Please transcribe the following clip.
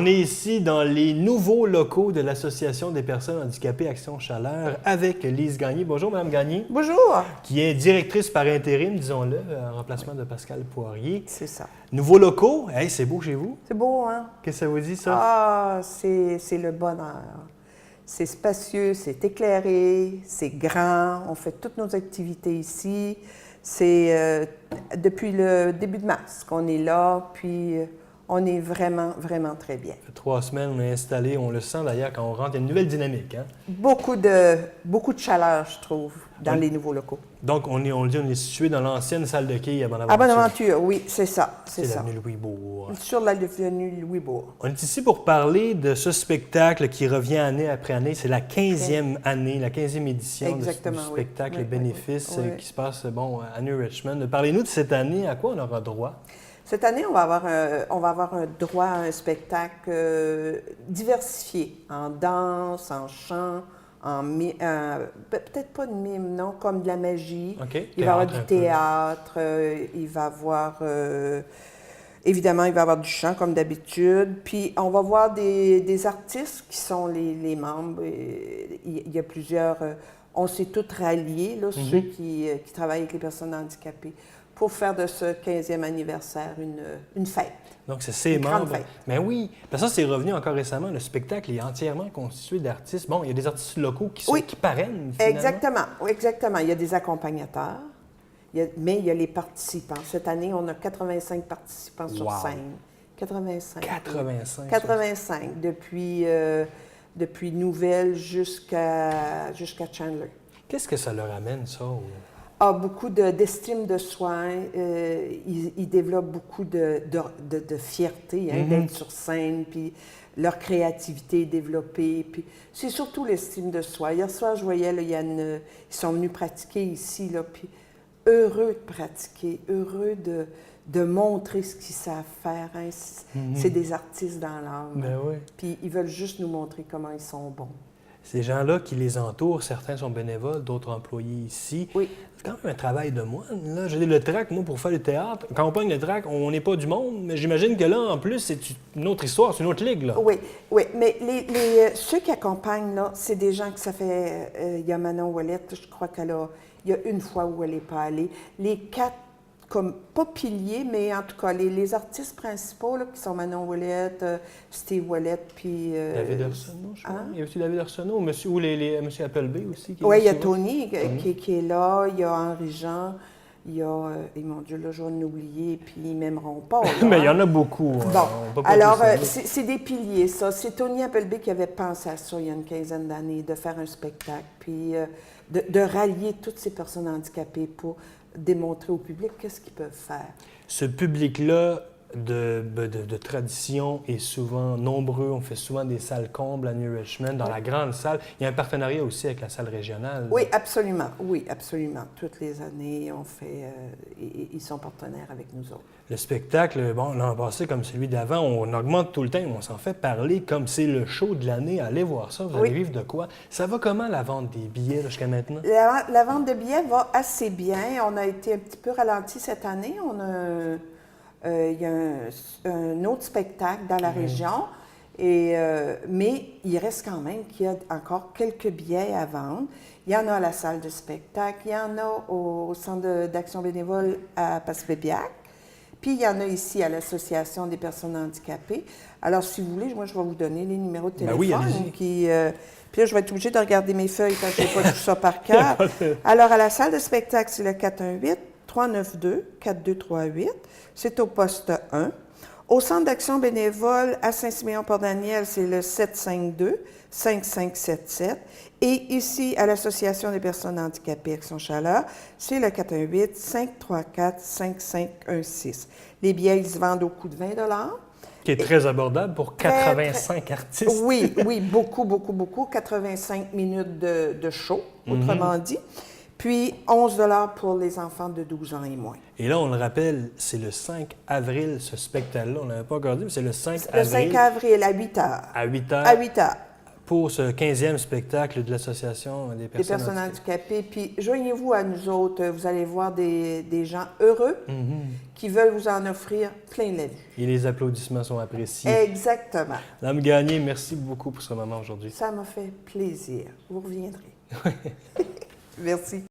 On est ici dans les nouveaux locaux de l'Association des personnes handicapées Action Chaleur avec Lise Gagné. Bonjour, Mme Gagné. Bonjour. Qui est directrice par intérim, disons-le, en remplacement de Pascal Poirier. C'est ça. Nouveaux locaux. Hey, c'est beau chez vous? C'est beau, hein? Qu'est-ce que ça vous dit, ça? Ah, c'est le bonheur. C'est spacieux, c'est éclairé, c'est grand. On fait toutes nos activités ici. C'est depuis le début de mars qu'on est là, puis on est vraiment, vraiment très bien. Ça fait 3 semaines, on est installé. On le sent d'ailleurs quand on rentre. Il y a une nouvelle dynamique, hein? Beaucoup de chaleur, je trouve, dans les nouveaux locaux. Donc, on est situé dans l'ancienne salle de quai à Bonaventure. À Bonaventure, oui, c'est ça. C'est l'avenue Louis-Bourg. Sur l'avenue Louis-Bourg. On est ici pour parler de ce spectacle qui revient année après année. C'est la 15e année, la 15e édition du spectacle oui. Bénéfices qui se passe à New Richmond. Parlez-nous de cette année. À quoi on aura droit? Cette année, on va avoir un droit à un spectacle diversifié, en danse, en chant, peut-être pas de mime, non, comme de la magie. Okay. Il va y avoir du théâtre, il va y avoir, évidemment, il va y avoir du chant comme d'habitude. Puis on va voir des artistes qui sont les membres. Il y a plusieurs, on s'est tous ralliés, là, ceux qui travaillent avec les personnes handicapées, pour faire de ce 15e anniversaire une fête. Donc, c'est ses membres. Mais oui, parce que ça, c'est revenu encore récemment. Le spectacle est entièrement constitué d'artistes. Bon, il y a des artistes locaux qui parrainent, finalement. Exactement. Il y a des accompagnateurs, mais il y a les participants. Cette année, on a 85 participants sur scène. 85. 85. 85, depuis Nouvelle jusqu'à Chandler. Qu'est-ce que ça leur amène, ça? Beaucoup d'estime de soi. Ils développent beaucoup de fierté d'être sur scène, puis leur créativité est développée. Puis c'est surtout l'estime de soi. Hier soir, je voyais, là, ils sont venus pratiquer ici, là, puis heureux de pratiquer, heureux de montrer ce qu'ils savent faire. Hein. C'est des artistes dans l'âme. Ben oui. Puis ils veulent juste nous montrer comment ils sont bons. Ces gens-là qui les entourent, certains sont bénévoles, d'autres employés ici. Oui. C'est quand même un travail de moine, là. J'ai le trac, moi, pour faire le théâtre. Quand on pogne le trac, on n'est pas du monde, mais j'imagine que là, en plus, c'est une autre histoire, c'est une autre ligue, là. Oui, mais ceux qui accompagnent, là, c'est des gens que ça fait... Il y a Manon Ouellette, je crois il y a une fois où elle n'est pas allée. Les 4, comme, pas piliers, mais en tout cas, les artistes principaux, là, qui sont Manon Ouellette, Steve Ouellette, puis... David Arsenault, je crois. Il y a aussi David Arsenault, ou M. Appleby aussi. Oui, il y a Tony qui est là, il y a Henri-Jean, il y a... mon Dieu, là, je vais en oublier, puis ils ne m'aimeront pas. Là, mais il y en a beaucoup. Bon, alors, c'est des piliers, ça. C'est Tony Appleby qui avait pensé à ça il y a une quinzaine d'années, de faire un spectacle, puis de rallier toutes ces personnes handicapées pour démontrer au public qu'est-ce qu'ils peuvent faire. Ce public-là de tradition est souvent nombreux. On fait souvent des salles combles à New Richmond, dans la grande salle. Il y a un partenariat aussi avec la salle régionale. Oui, absolument. Oui, absolument. Toutes les années, on fait... ils sont partenaires avec nous autres. Le spectacle, bon, l'an passé, comme celui d'avant, on augmente tout le temps. On s'en fait parler comme c'est le show de l'année. Allez voir ça, vous allez vivre de quoi. Ça va comment, la vente des billets jusqu'à maintenant? La vente de billets va assez bien. On a été un petit peu ralenti cette année. Il y a un autre spectacle dans la région, mais il reste quand même qu'il y a encore quelques billets à vendre. Il y en a à la salle de spectacle, il y en a au Centre d'action bénévole à Passepébiac, puis il y en a ici à l'Association des personnes handicapées. Alors, si vous voulez, moi, je vais vous donner les numéros de téléphone. Ben oui, puis là, je vais être obligée de regarder mes feuilles quand je n'ai pas tout ça par cœur. Alors, à la salle de spectacle, c'est le 418-392-4238. C'est au poste 1. Au Centre d'action bénévole à Saint-Siméon-Port-Daniel, c'est le 752-5577. Et ici, à l'Association des personnes handicapées Action Chaleur, c'est le 418-534-5516. Les billets, ils se vendent au coût de 20 $. Qui est très abordable pour 85 artistes. Oui, beaucoup, beaucoup, beaucoup. 85 minutes de show, autrement dit. Puis 11 $ pour les enfants de 12 ans et moins. Et là, on le rappelle, c'est le 5 avril, ce spectacle-là. On ne l'avait pas encore dit, mais c'est le 5 avril. Le 5 avril à 8 h. À 8 h. À 8 h. pour ce 15e spectacle de l'Association des Des personnes personnes handicapées. handicapées. Puis joignez-vous à nous autres. Vous allez voir des gens heureux qui veulent vous en offrir plein la vie. Et les applaudissements sont appréciés. Exactement. Madame Gagné, merci beaucoup pour ce moment aujourd'hui. Ça m'a fait plaisir. Vous reviendrez. Merci.